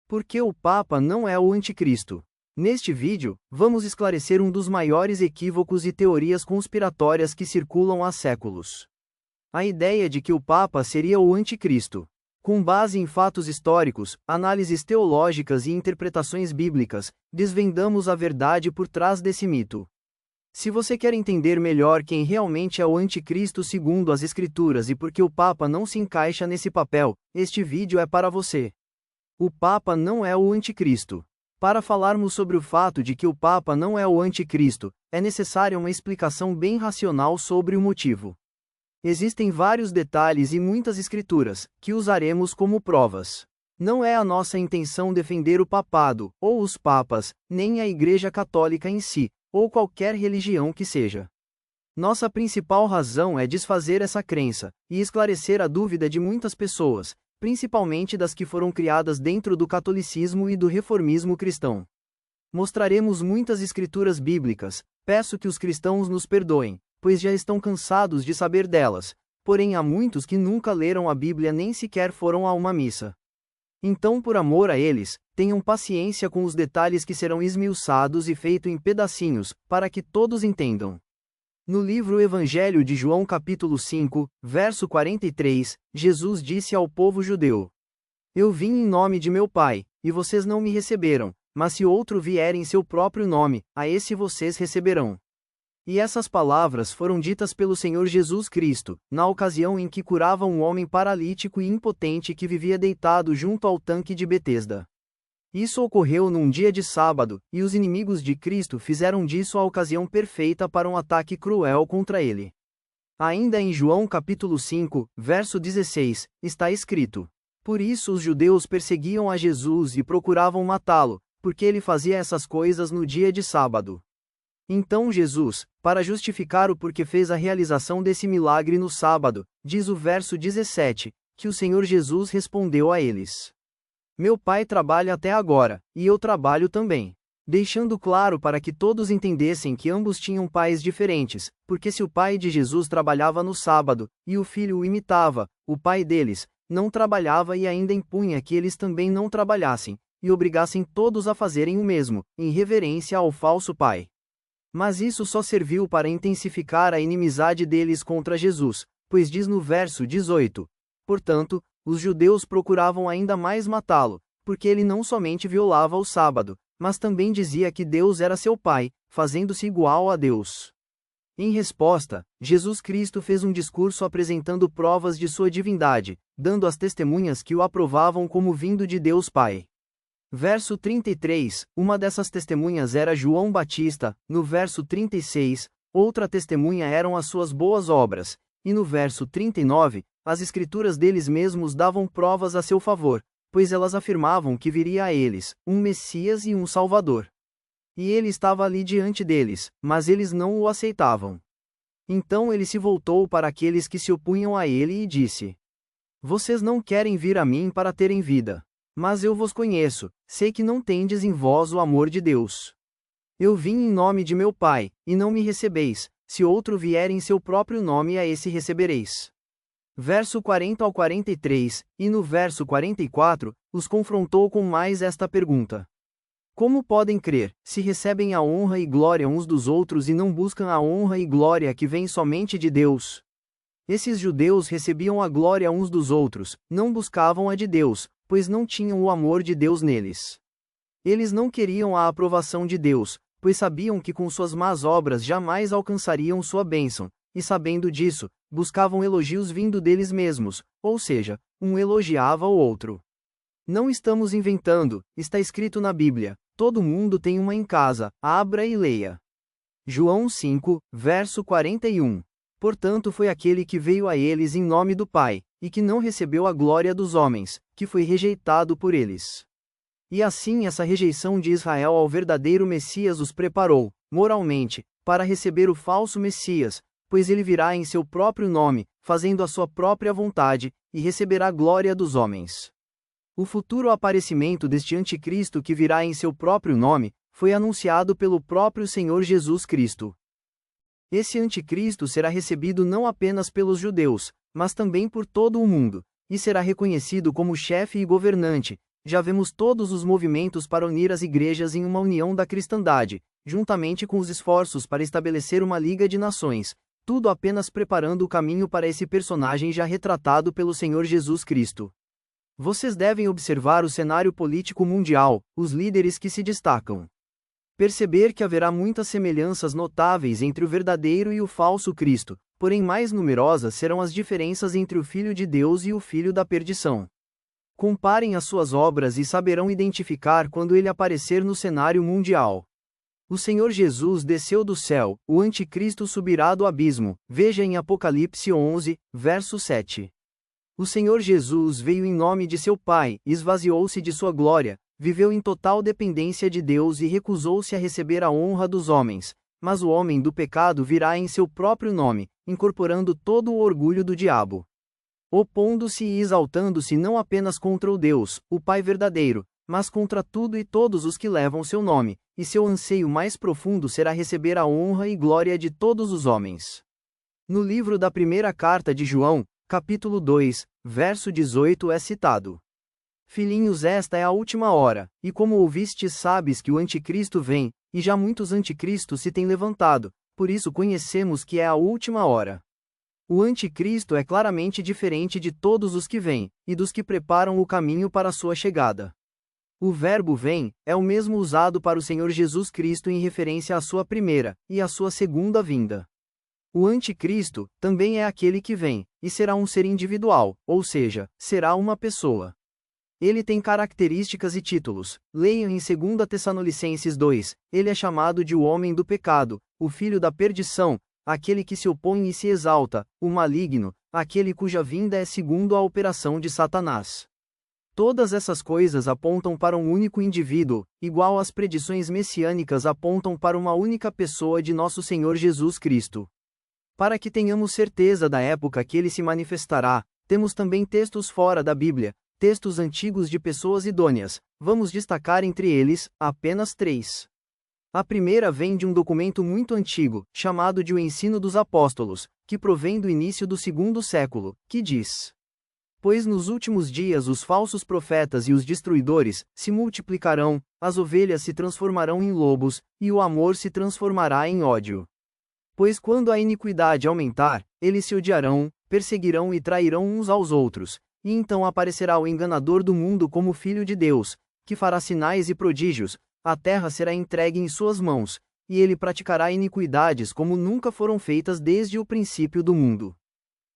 Por que o Papa não é o Anticristo? Neste vídeo, vamos esclarecer um dos maiores equívocos e teorias conspiratórias que circulam há séculos. A ideia de que o Papa seria o Anticristo. Com base em fatos históricos, análises teológicas e interpretações bíblicas, desvendamos a verdade por trás desse mito. Se você quer entender melhor quem realmente é o Anticristo segundo as Escrituras e por que o Papa não se encaixa nesse papel, este vídeo é para você. O Papa não é o Anticristo. Para falarmos sobre o fato de que o Papa não é o Anticristo, é necessária uma explicação bem racional sobre o motivo. Existem vários detalhes e muitas escrituras, que usaremos como provas. Não é a nossa intenção defender o papado, ou os papas, nem a Igreja Católica em si, ou qualquer religião que seja. Nossa principal razão é desfazer essa crença, e esclarecer a dúvida de muitas pessoas, principalmente das que foram criadas dentro do catolicismo e do reformismo cristão. Mostraremos muitas escrituras bíblicas, peço que os cristãos nos perdoem, pois já estão cansados de saber delas, porém há muitos que nunca leram a Bíblia nem sequer foram a uma missa. Então, por amor a eles, tenham paciência com os detalhes que serão esmiuçados e feito em pedacinhos, para que todos entendam. No livro Evangelho de João capítulo 5, verso 43, Jesus disse ao povo judeu: Eu vim em nome de meu Pai, e vocês não me receberam, mas se outro vier em seu próprio nome, a esse vocês receberão. E essas palavras foram ditas pelo Senhor Jesus Cristo, na ocasião em que curava um homem paralítico e impotente que vivia deitado junto ao tanque de Betesda. Isso ocorreu num dia de sábado, e os inimigos de Cristo fizeram disso a ocasião perfeita para um ataque cruel contra ele. Ainda em João capítulo 5, verso 16, está escrito: Por isso os judeus perseguiam a Jesus e procuravam matá-lo, porque ele fazia essas coisas no dia de sábado. Então Jesus, para justificar o porquê fez a realização desse milagre no sábado, diz o verso 17, que o Senhor Jesus respondeu a eles: Meu Pai trabalha até agora, e eu trabalho também. Deixando claro para que todos entendessem que ambos tinham pais diferentes, porque se o pai de Jesus trabalhava no sábado, e o filho o imitava, o pai deles não trabalhava e ainda impunha que eles também não trabalhassem, e obrigassem todos a fazerem o mesmo, em reverência ao falso pai. Mas isso só serviu para intensificar a inimizade deles contra Jesus, pois diz no verso 18: Portanto, os judeus procuravam ainda mais matá-lo, porque ele não somente violava o sábado, mas também dizia que Deus era seu pai, fazendo-se igual a Deus. Em resposta, Jesus Cristo fez um discurso apresentando provas de sua divindade, dando as testemunhas que o aprovavam como vindo de Deus Pai. Verso 33, uma dessas testemunhas era João Batista, no verso 36, outra testemunha eram as suas boas obras, e no verso 39, as escrituras deles mesmos davam provas a seu favor, pois elas afirmavam que viria a eles um Messias e um Salvador. E ele estava ali diante deles, mas eles não o aceitavam. Então ele se voltou para aqueles que se opunham a ele e disse: Vocês não querem vir a mim para terem vida. Mas eu vos conheço, sei que não tendes em vós o amor de Deus. Eu vim em nome de meu Pai, e não me recebeis, se outro vier em seu próprio nome a esse recebereis. Verso 40 ao 43, e no verso 44, os confrontou com mais esta pergunta: Como podem crer, se recebem a honra e glória uns dos outros e não buscam a honra e glória que vem somente de Deus? Esses judeus recebiam a glória uns dos outros, não buscavam a de Deus, pois não tinham o amor de Deus neles. Eles não queriam a aprovação de Deus, pois sabiam que com suas más obras jamais alcançariam sua bênção, e sabendo disso, buscavam elogios vindo deles mesmos, ou seja, um elogiava o outro. Não estamos inventando, está escrito na Bíblia: todo mundo tem uma em casa, abra e leia. João 5, verso 41. Portanto foi aquele que veio a eles em nome do Pai, e que não recebeu a glória dos homens, que foi rejeitado por eles. E assim essa rejeição de Israel ao verdadeiro Messias os preparou, moralmente, para receber o falso Messias, pois ele virá em seu próprio nome, fazendo a sua própria vontade, e receberá a glória dos homens. O futuro aparecimento deste anticristo que virá em seu próprio nome, foi anunciado pelo próprio Senhor Jesus Cristo. Esse anticristo será recebido não apenas pelos judeus, mas também por todo o mundo, e será reconhecido como chefe e governante, já vemos todos os movimentos para unir as igrejas em uma união da cristandade, juntamente com os esforços para estabelecer uma Liga de Nações, tudo apenas preparando o caminho para esse personagem já retratado pelo Senhor Jesus Cristo. Vocês devem observar o cenário político mundial, os líderes que se destacam. Perceber que haverá muitas semelhanças notáveis entre o verdadeiro e o falso Cristo, porém mais numerosas serão as diferenças entre o Filho de Deus e o Filho da perdição. Comparem as suas obras e saberão identificar quando ele aparecer no cenário mundial. O Senhor Jesus desceu do céu, o anticristo subirá do abismo, veja em Apocalipse 11, verso 7. O Senhor Jesus veio em nome de seu Pai, esvaziou-se de sua glória, viveu em total dependência de Deus e recusou-se a receber a honra dos homens, mas o homem do pecado virá em seu próprio nome, incorporando todo o orgulho do diabo. Opondo-se e exaltando-se não apenas contra o Deus, o Pai verdadeiro, mas contra tudo e todos os que levam seu nome, e seu anseio mais profundo será receber a honra e glória de todos os homens. No livro da primeira carta de João, capítulo 2, verso 18 é citado: Filhinhos, esta é a última hora, e como ouvistes sabes que o anticristo vem, e já muitos anticristos se têm levantado, por isso conhecemos que é a última hora. O anticristo é claramente diferente de todos os que vêm, e dos que preparam o caminho para a sua chegada. O verbo vem é o mesmo usado para o Senhor Jesus Cristo em referência à sua primeira e à sua segunda vinda. O anticristo também é aquele que vem, e será um ser individual, ou seja, será uma pessoa. Ele tem características e títulos. Leiam em 2 Tessalonicenses 2, ele é chamado de o homem do pecado, o filho da perdição, aquele que se opõe e se exalta, o maligno, aquele cuja vinda é segundo a operação de Satanás. Todas essas coisas apontam para um único indivíduo, igual as predições messiânicas apontam para uma única pessoa de nosso Senhor Jesus Cristo. Para que tenhamos certeza da época que ele se manifestará, temos também textos fora da Bíblia, textos antigos de pessoas idôneas, vamos destacar entre eles, apenas 3. A primeira vem de um documento muito antigo, chamado de O Ensino dos Apóstolos, que provém do início do 2º século, que diz: Pois nos últimos dias os falsos profetas e os destruidores se multiplicarão, as ovelhas se transformarão em lobos, e o amor se transformará em ódio. Pois quando a iniquidade aumentar, eles se odiarão, perseguirão e trairão uns aos outros, e então aparecerá o enganador do mundo como Filho de Deus, que fará sinais e prodígios, a terra será entregue em suas mãos, e ele praticará iniquidades como nunca foram feitas desde o princípio do mundo.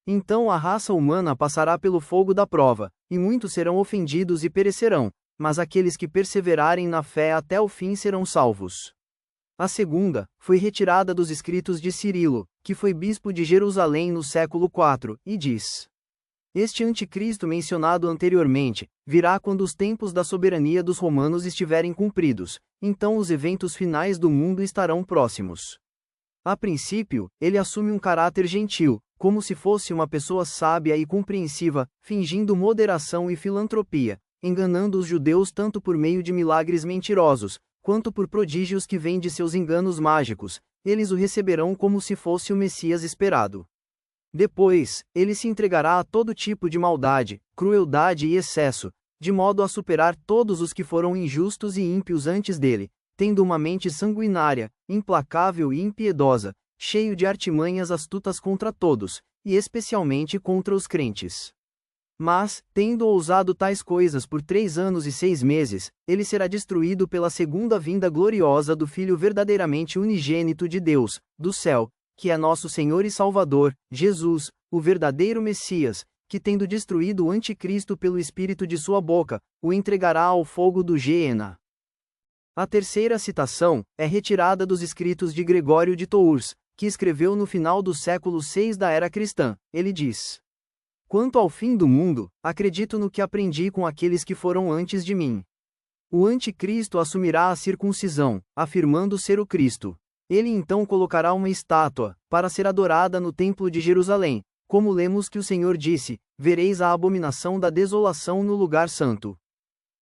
Então a raça humana passará pelo fogo da prova, e muitos serão ofendidos e perecerão, mas aqueles que perseverarem na fé até o fim serão salvos. A segunda foi retirada dos escritos de Cirilo, que foi bispo de Jerusalém no século IV, e diz: Este anticristo mencionado anteriormente, virá quando os tempos da soberania dos romanos estiverem cumpridos, então os eventos finais do mundo estarão próximos. A princípio, ele assume um caráter gentil, como se fosse uma pessoa sábia e compreensiva, fingindo moderação e filantropia, enganando os judeus tanto por meio de milagres mentirosos, quanto por prodígios que vêm de seus enganos mágicos, eles o receberão como se fosse o Messias esperado. Depois, ele se entregará a todo tipo de maldade, crueldade e excesso, de modo a superar todos os que foram injustos e ímpios antes dele, tendo uma mente sanguinária, implacável e impiedosa, cheio de artimanhas astutas contra todos, e especialmente contra os crentes. Mas, tendo ousado tais coisas por 3 anos e 6 meses, ele será destruído pela segunda vinda gloriosa do Filho verdadeiramente unigênito de Deus, do céu, que é nosso Senhor e Salvador, Jesus, o verdadeiro Messias, que tendo destruído o anticristo pelo espírito de sua boca, o entregará ao fogo do Geena. A terceira citação é retirada dos escritos de Gregório de Tours, que escreveu no final do século VI da era cristã. Ele diz: Quanto ao fim do mundo, acredito no que aprendi com aqueles que foram antes de mim. O anticristo assumirá a circuncisão, afirmando ser o Cristo. Ele então colocará uma estátua, para ser adorada no templo de Jerusalém, como lemos que o Senhor disse: vereis a abominação da desolação no lugar santo.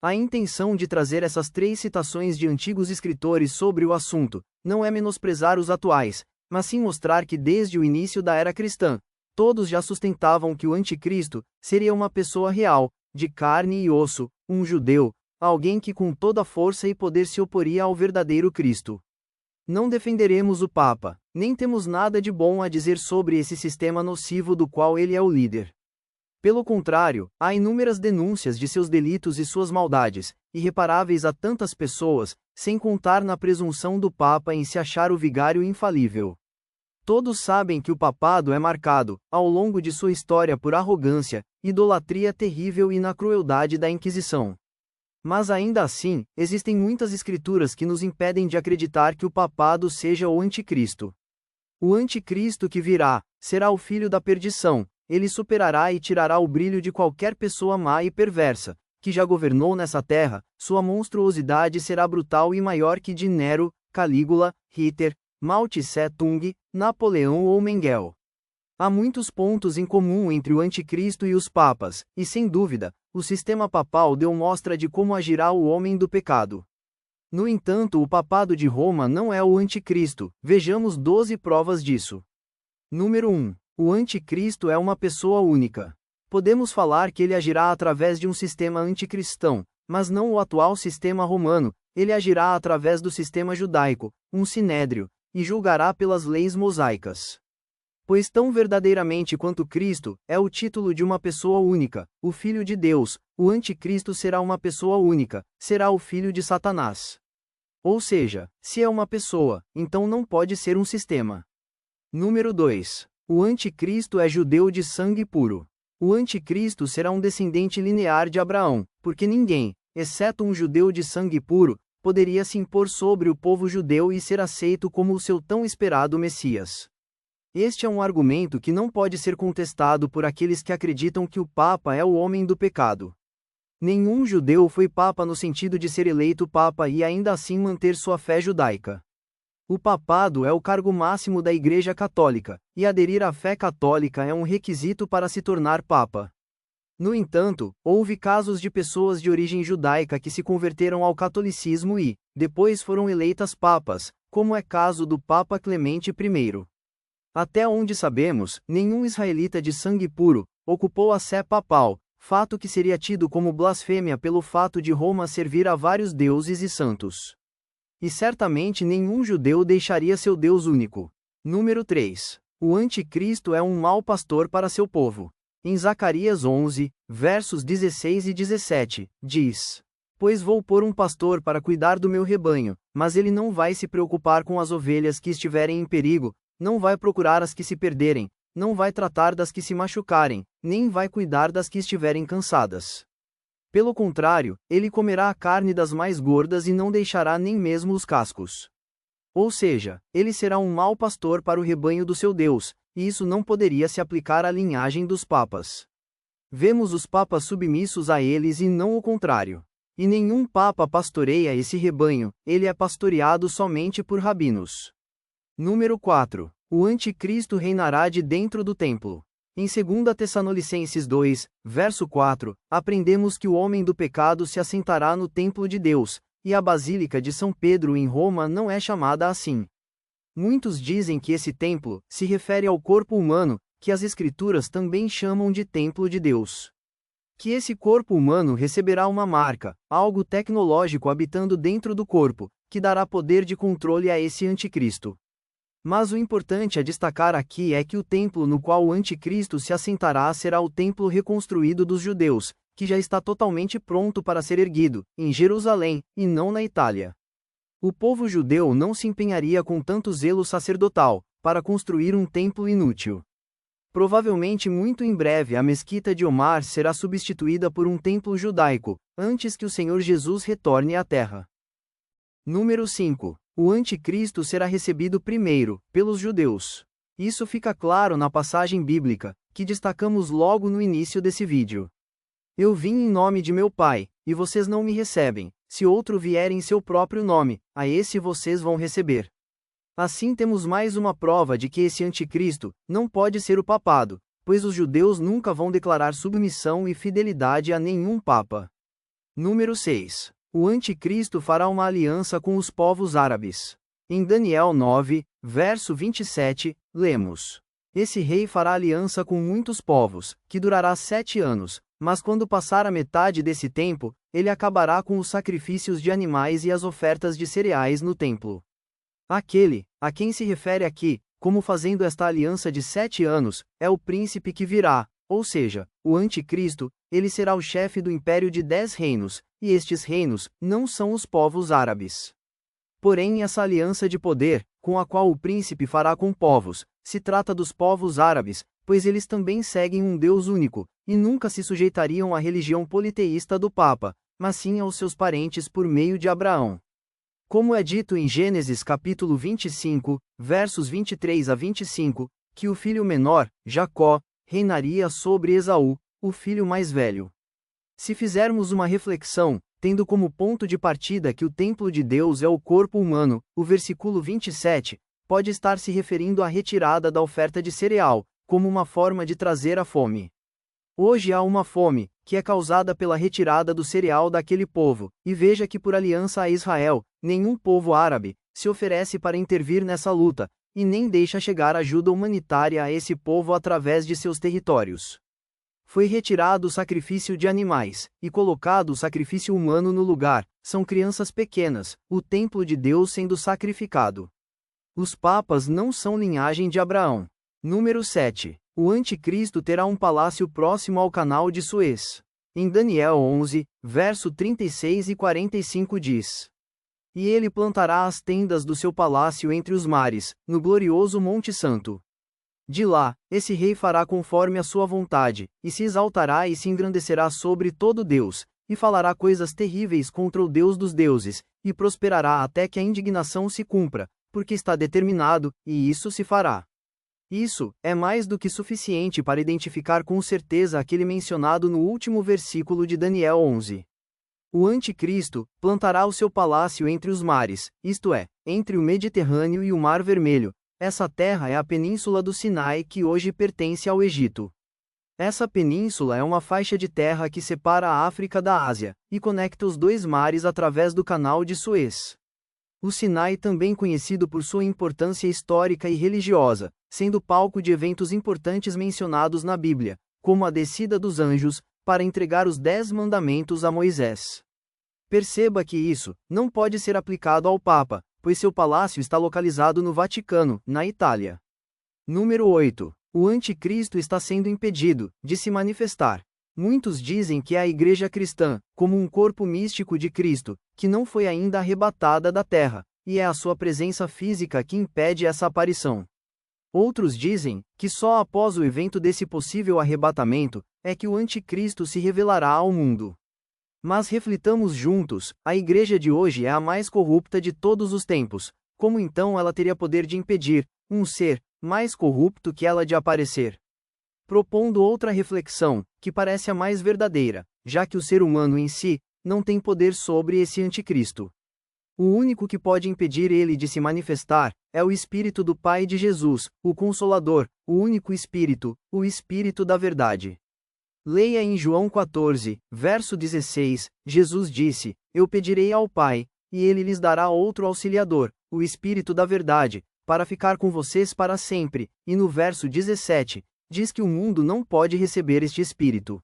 A intenção de trazer essas 3 citações de antigos escritores sobre o assunto, não é menosprezar os atuais, mas sim mostrar que desde o início da era cristã, todos já sustentavam que o anticristo seria uma pessoa real, de carne e osso, um judeu, alguém que com toda força e poder se oporia ao verdadeiro Cristo. Não defenderemos o Papa, nem temos nada de bom a dizer sobre esse sistema nocivo do qual ele é o líder. Pelo contrário, há inúmeras denúncias de seus delitos e suas maldades, irreparáveis a tantas pessoas, sem contar na presunção do Papa em se achar o vigário infalível. Todos sabem que o papado é marcado, ao longo de sua história, por arrogância, idolatria terrível e na crueldade da Inquisição. Mas ainda assim, existem muitas escrituras que nos impedem de acreditar que o papado seja o anticristo. O anticristo que virá, será o filho da perdição, ele superará e tirará o brilho de qualquer pessoa má e perversa, que já governou nessa terra, sua monstruosidade será brutal e maior que de Nero, Calígula, Hitler, Mao Tse-tung, Napoleão ou Mengele. Há muitos pontos em comum entre o anticristo e os papas, e sem dúvida, o sistema papal deu mostra de como agirá o homem do pecado. No entanto, o papado de Roma não é o anticristo, vejamos 12 provas disso. Número 1. O anticristo é uma pessoa única. Podemos falar que ele agirá através de um sistema anticristão, mas não o atual sistema romano, ele agirá através do sistema judaico, um sinédrio, e julgará pelas leis mosaicas. Pois tão verdadeiramente quanto Cristo é o título de uma pessoa única, o Filho de Deus, o anticristo será uma pessoa única, será o filho de Satanás. Ou seja, se é uma pessoa, então não pode ser um sistema. Número 2. O anticristo é judeu de sangue puro. O anticristo será um descendente linear de Abraão, porque ninguém, exceto um judeu de sangue puro, poderia se impor sobre o povo judeu e ser aceito como o seu tão esperado Messias. Este é um argumento que não pode ser contestado por aqueles que acreditam que o Papa é o homem do pecado. Nenhum judeu foi Papa no sentido de ser eleito Papa e ainda assim manter sua fé judaica. O papado é o cargo máximo da Igreja Católica, e aderir à fé católica é um requisito para se tornar Papa. No entanto, houve casos de pessoas de origem judaica que se converteram ao catolicismo e, depois foram eleitas papas, como é caso do Papa Clemente I. Até onde sabemos, nenhum israelita de sangue puro ocupou a sé papal, fato que seria tido como blasfêmia pelo fato de Roma servir a vários deuses e santos. E certamente nenhum judeu deixaria seu Deus único. Número 3. O anticristo é um mau pastor para seu povo. Em Zacarias 11, versos 16 e 17, diz: Pois vou pôr um pastor para cuidar do meu rebanho, mas ele não vai se preocupar com as ovelhas que estiverem em perigo, não vai procurar as que se perderem, não vai tratar das que se machucarem, nem vai cuidar das que estiverem cansadas. Pelo contrário, ele comerá a carne das mais gordas e não deixará nem mesmo os cascos. Ou seja, ele será um mau pastor para o rebanho do seu Deus, e isso não poderia se aplicar à linhagem dos papas. Vemos os papas submissos a eles e não o contrário. E nenhum papa pastoreia esse rebanho, ele é pastoreado somente por rabinos. Número 4. O anticristo reinará de dentro do templo. Em 2 Tessalonicenses 2, verso 4, aprendemos que o homem do pecado se assentará no templo de Deus, e a Basílica de São Pedro em Roma não é chamada assim. Muitos dizem que esse templo se refere ao corpo humano, que as Escrituras também chamam de templo de Deus. Que esse corpo humano receberá uma marca, algo tecnológico habitando dentro do corpo, que dará poder de controle a esse anticristo. Mas o importante a destacar aqui é que o templo no qual o anticristo se assentará será o templo reconstruído dos judeus, que já está totalmente pronto para ser erguido, em Jerusalém, e não na Itália. O povo judeu não se empenharia com tanto zelo sacerdotal, para construir um templo inútil. Provavelmente muito em breve a mesquita de Omar será substituída por um templo judaico, antes que o Senhor Jesus retorne à terra. Número 5. O anticristo será recebido primeiro, pelos judeus. Isso fica claro na passagem bíblica, que destacamos logo no início desse vídeo. Eu vim em nome de meu Pai, e vocês não me recebem. Se outro vier em seu próprio nome, a esse vocês vão receber. Assim temos mais uma prova de que esse anticristo não pode ser o papado, pois os judeus nunca vão declarar submissão e fidelidade a nenhum papa. Número 6. O anticristo fará uma aliança com os povos árabes. Em Daniel 9, verso 27, lemos: Esse rei fará aliança com muitos povos, que durará 7 anos, mas quando passar a metade desse tempo, ele acabará com os sacrifícios de animais e as ofertas de cereais no templo. Aquele, a quem se refere aqui, como fazendo esta aliança de 7 anos, é o príncipe que virá, ou seja, o anticristo. Ele será o chefe do império de 10 reinos, e estes reinos não são os povos árabes. Porém, essa aliança de poder, com a qual o príncipe fará com povos, se trata dos povos árabes, pois eles também seguem um Deus único, e nunca se sujeitariam à religião politeísta do Papa, mas sim aos seus parentes por meio de Abraão. Como é dito em Gênesis capítulo 25, versos 23 a 25, que o filho menor, Jacó, reinaria sobre Esaú, o filho mais velho. Se fizermos uma reflexão, tendo como ponto de partida que o templo de Deus é o corpo humano, o versículo 27, pode estar se referindo à retirada da oferta de cereal, como uma forma de trazer a fome. Hoje há uma fome, que é causada pela retirada do cereal daquele povo, e veja que por aliança a Israel, nenhum povo árabe se oferece para intervir nessa luta, e nem deixa chegar ajuda humanitária a esse povo através de seus territórios. Foi retirado o sacrifício de animais, e colocado o sacrifício humano no lugar, são crianças pequenas, o templo de Deus sendo sacrificado. Os papas não são linhagem de Abraão. Número 7. O anticristo terá um palácio próximo ao canal de Suez. Em Daniel 11, verso 36 e 45 diz: E ele plantará as tendas do seu palácio entre os mares, no glorioso Monte Santo. De lá, esse rei fará conforme a sua vontade, e se exaltará e se engrandecerá sobre todo Deus, e falará coisas terríveis contra o Deus dos deuses, e prosperará até que a indignação se cumpra, porque está determinado, e isso se fará. Isso é mais do que suficiente para identificar com certeza aquele mencionado no último versículo de Daniel 11. O anticristo plantará o seu palácio entre os mares, isto é, entre o Mediterrâneo e o Mar Vermelho. Essa terra é a península do Sinai que hoje pertence ao Egito. Essa península é uma faixa de terra que separa a África da Ásia, e conecta os dois mares através do canal de Suez. O Sinai também conhecido por sua importância histórica e religiosa, sendo palco de eventos importantes mencionados na Bíblia, como a descida dos anjos, para entregar os 10 mandamentos a Moisés. Perceba que isso não pode ser aplicado ao Papa, pois seu palácio está localizado no Vaticano, na Itália. Número 8. O anticristo está sendo impedido de se manifestar. Muitos dizem que é a igreja cristã, como um corpo místico de Cristo, que não foi ainda arrebatada da terra, e é a sua presença física que impede essa aparição. Outros dizem que só após o evento desse possível arrebatamento, é que o anticristo se revelará ao mundo. Mas reflitamos juntos, a igreja de hoje é a mais corrupta de todos os tempos, como então ela teria poder de impedir um ser mais corrupto que ela de aparecer? Propondo outra reflexão, que parece a mais verdadeira, já que o ser humano em si não tem poder sobre esse anticristo. O único que pode impedir ele de se manifestar é o Espírito do Pai de Jesus, o Consolador, o único Espírito, o Espírito da verdade. Leia em João 14, verso 16, Jesus disse: Eu pedirei ao Pai, e ele lhes dará outro auxiliador, o Espírito da verdade, para ficar com vocês para sempre, e no verso 17, diz que o mundo não pode receber este Espírito.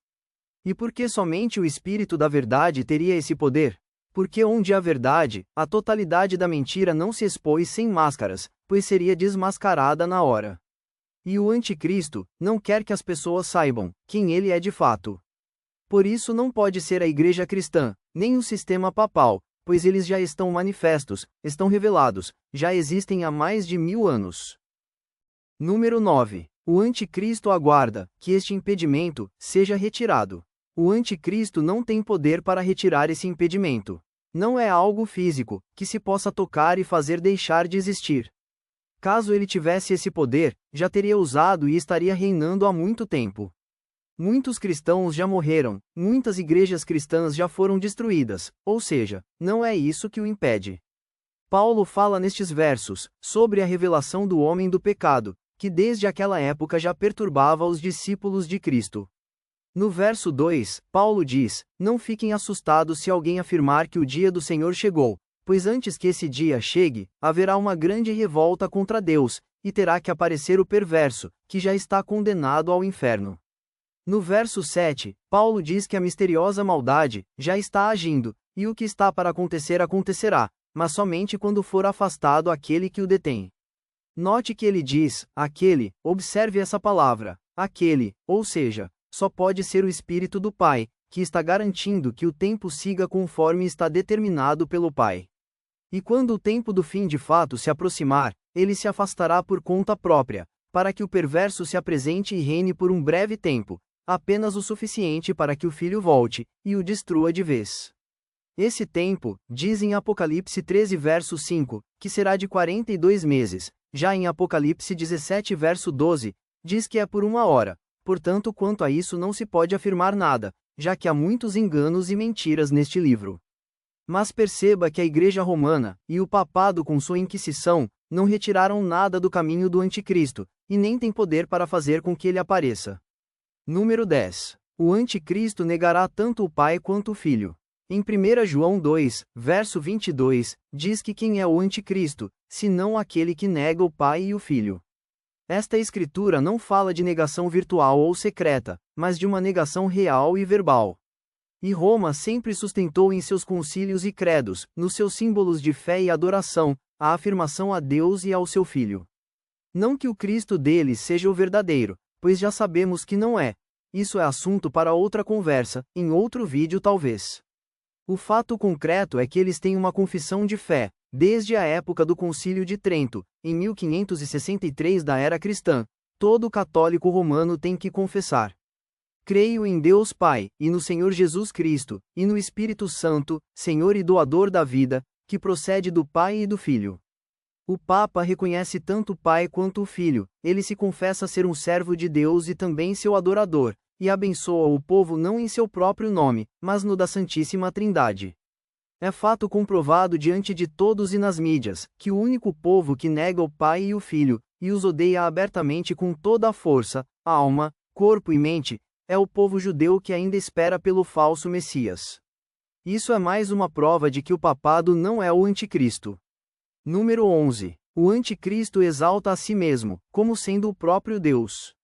E por que somente o Espírito da verdade teria esse poder? Porque onde há verdade, a totalidade da mentira não se expôs sem máscaras, pois seria desmascarada na hora. E o anticristo não quer que as pessoas saibam quem ele é de fato. Por isso não pode ser a igreja cristã, nem o sistema papal, pois eles já estão manifestos, estão revelados, já existem há mais de 1000 anos. Número 9. O anticristo aguarda que este impedimento seja retirado. O anticristo não tem poder para retirar esse impedimento. Não é algo físico, que se possa tocar e fazer deixar de existir. Caso ele tivesse esse poder, já teria usado e estaria reinando há muito tempo. Muitos cristãos já morreram, muitas igrejas cristãs já foram destruídas, ou seja, não é isso que o impede. Paulo fala nestes versos sobre a revelação do homem do pecado, que desde aquela época já perturbava os discípulos de Cristo. No verso 2, Paulo diz: Não fiquem assustados se alguém afirmar que o dia do Senhor chegou, pois antes que esse dia chegue, haverá uma grande revolta contra Deus, e terá que aparecer o perverso, que já está condenado ao inferno. No verso 7, Paulo diz que a misteriosa maldade já está agindo, e o que está para acontecer acontecerá, mas somente quando for afastado aquele que o detém. Note que ele diz, aquele, observe essa palavra, aquele, ou seja, só pode ser o Espírito do Pai, que está garantindo que o tempo siga conforme está determinado pelo Pai. E quando o tempo do fim de fato se aproximar, ele se afastará por conta própria, para que o perverso se apresente e reine por um breve tempo, apenas o suficiente para que o Filho volte, e o destrua de vez. Esse tempo, diz em Apocalipse 13 verso 5, que será de 42 meses, já em Apocalipse 17 verso 12, diz que é por 1 hora, portanto quanto a isso não se pode afirmar nada, já que há muitos enganos e mentiras neste livro. Mas perceba que a Igreja Romana, e o Papado com sua Inquisição, não retiraram nada do caminho do Anticristo, e nem tem poder para fazer com que ele apareça. Número 10. O Anticristo negará tanto o Pai quanto o Filho. Em 1 João 2, verso 22, diz que quem é o Anticristo, senão aquele que nega o Pai e o Filho. Esta escritura não fala de negação virtual ou secreta, mas de uma negação real e verbal. E Roma sempre sustentou em seus concílios e credos, nos seus símbolos de fé e adoração, a afirmação a Deus e ao seu Filho. Não que o Cristo deles seja o verdadeiro, pois já sabemos que não é. Isso é assunto para outra conversa, em outro vídeo talvez. O fato concreto é que eles têm uma confissão de fé, desde a época do Concílio de Trento, em 1563 da era cristã, todo católico romano tem que confessar. Creio em Deus Pai, e no Senhor Jesus Cristo, e no Espírito Santo, Senhor e doador da vida, que procede do Pai e do Filho. O Papa reconhece tanto o Pai quanto o Filho, ele se confessa ser um servo de Deus e também seu adorador, e abençoa o povo não em seu próprio nome, mas no da Santíssima Trindade. É fato comprovado diante de todos e nas mídias, que o único povo que nega o Pai e o Filho, e os odeia abertamente com toda a força, alma, corpo e mente, é o povo judeu que ainda espera pelo falso Messias. Isso é mais uma prova de que o papado não é o Anticristo. Número 11. O Anticristo exalta a si mesmo, como sendo o próprio Deus.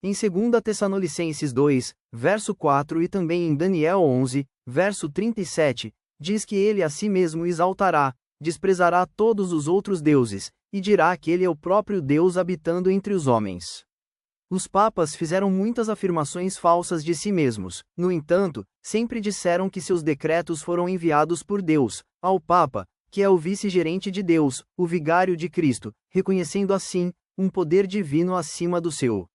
Em 2 Tessalonicenses 2, verso 4 e também em Daniel 11, verso 37, diz que ele a si mesmo exaltará, desprezará todos os outros deuses, e dirá que ele é o próprio Deus habitando entre os homens. Os papas fizeram muitas afirmações falsas de si mesmos, no entanto, sempre disseram que seus decretos foram enviados por Deus, ao Papa, que é o vice-gerente de Deus, o vigário de Cristo, reconhecendo assim, um poder divino acima do seu.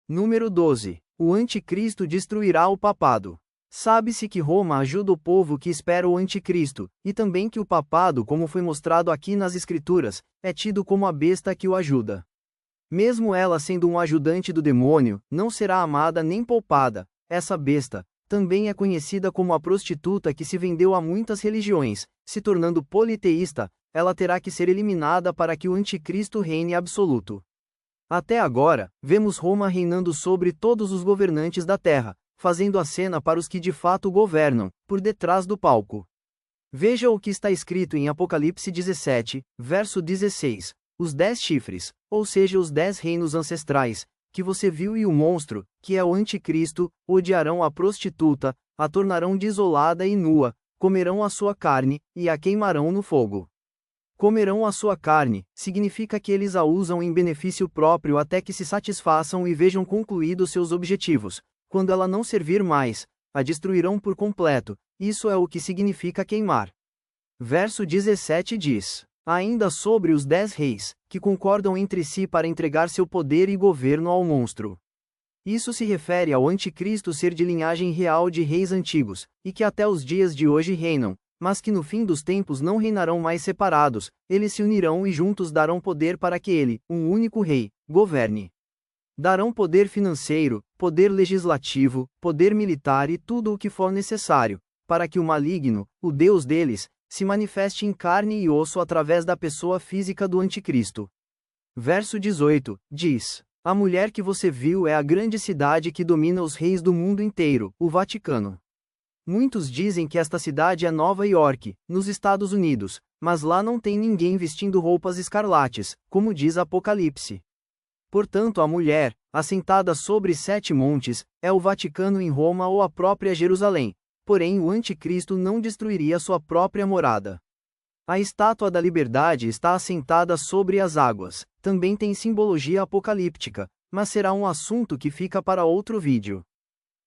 Número 12. O Anticristo destruirá o papado. Sabe-se que Roma ajuda o povo que espera o Anticristo, e também que o papado, como foi mostrado aqui nas Escrituras, é tido como a besta que o ajuda. Mesmo ela sendo um ajudante do demônio, não será amada nem poupada. Essa besta também é conhecida como a prostituta que se vendeu a muitas religiões, se tornando politeísta, ela terá que ser eliminada para que o Anticristo reine absoluto. Até agora, vemos Roma reinando sobre todos os governantes da terra, fazendo a cena para os que de fato governam, por detrás do palco. Veja o que está escrito em Apocalipse 17, verso 16. Os 10 chifres, ou seja os 10 reinos ancestrais, que você viu e o monstro, que é o Anticristo, odiarão a prostituta, a tornarão desolada e nua, comerão a sua carne, e a queimarão no fogo. Comerão a sua carne, significa que eles a usam em benefício próprio até que se satisfaçam e vejam concluídos seus objetivos. Quando ela não servir mais, a destruirão por completo, isso é o que significa queimar. Verso 17 diz: ainda sobre os 10 reis, que concordam entre si para entregar seu poder e governo ao monstro. Isso se refere ao Anticristo ser de linhagem real de reis antigos, e que até os dias de hoje reinam, mas que no fim dos tempos não reinarão mais separados, eles se unirão e juntos darão poder para que ele, um único rei, governe. Darão poder financeiro, poder legislativo, poder militar e tudo o que for necessário, para que o maligno, o Deus deles, se manifeste em carne e osso através da pessoa física do Anticristo. Verso 18, diz: a mulher que você viu é a grande cidade que domina os reis do mundo inteiro, o Vaticano. Muitos dizem que esta cidade é Nova York, nos Estados Unidos, mas lá não tem ninguém vestindo roupas escarlates, como diz Apocalipse. Portanto, a mulher, assentada sobre 7 montes, é o Vaticano em Roma ou a própria Jerusalém, porém o anticristo não destruiria sua própria morada. A estátua da liberdade está assentada sobre as águas, também tem simbologia apocalíptica, mas será um assunto que fica para outro vídeo.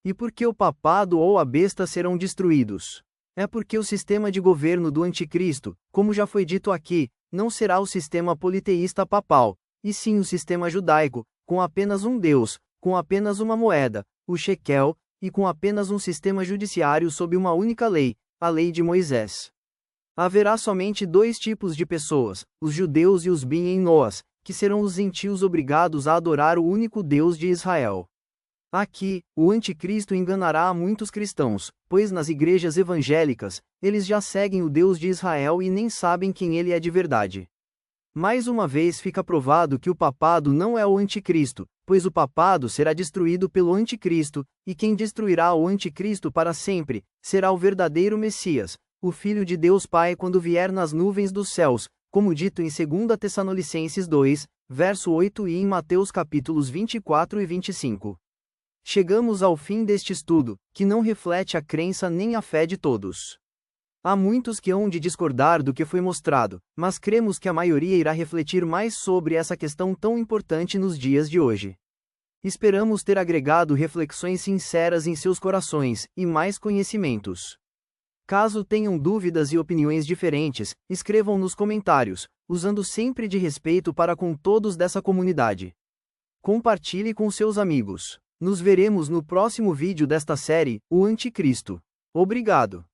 E por que o papado ou a besta serão destruídos? É porque o sistema de governo do anticristo, como já foi dito aqui, não será o sistema politeísta papal, e sim o sistema judaico, com apenas um Deus, com apenas uma moeda, o shekel, e com apenas um sistema judiciário sob uma única lei, a lei de Moisés. Haverá somente 2 tipos de pessoas, os judeus e os Ben-Noas, que serão os gentios obrigados a adorar o único Deus de Israel. Aqui, o anticristo enganará a muitos cristãos, pois nas igrejas evangélicas, eles já seguem o Deus de Israel e nem sabem quem ele é de verdade. Mais uma vez fica provado que o papado não é o anticristo, pois o papado será destruído pelo anticristo, e quem destruirá o anticristo para sempre, será o verdadeiro Messias, o Filho de Deus Pai quando vier nas nuvens dos céus, como dito em 2 Tessalonicenses 2, verso 8 e em Mateus capítulos 24 e 25. Chegamos ao fim deste estudo, que não reflete a crença nem a fé de todos. Há muitos que hão de discordar do que foi mostrado, mas cremos que a maioria irá refletir mais sobre essa questão tão importante nos dias de hoje. Esperamos ter agregado reflexões sinceras em seus corações, e mais conhecimentos. Caso tenham dúvidas e opiniões diferentes, escrevam nos comentários, usando sempre de respeito para com todos dessa comunidade. Compartilhe com seus amigos. Nos veremos no próximo vídeo desta série, o Anticristo. Obrigado.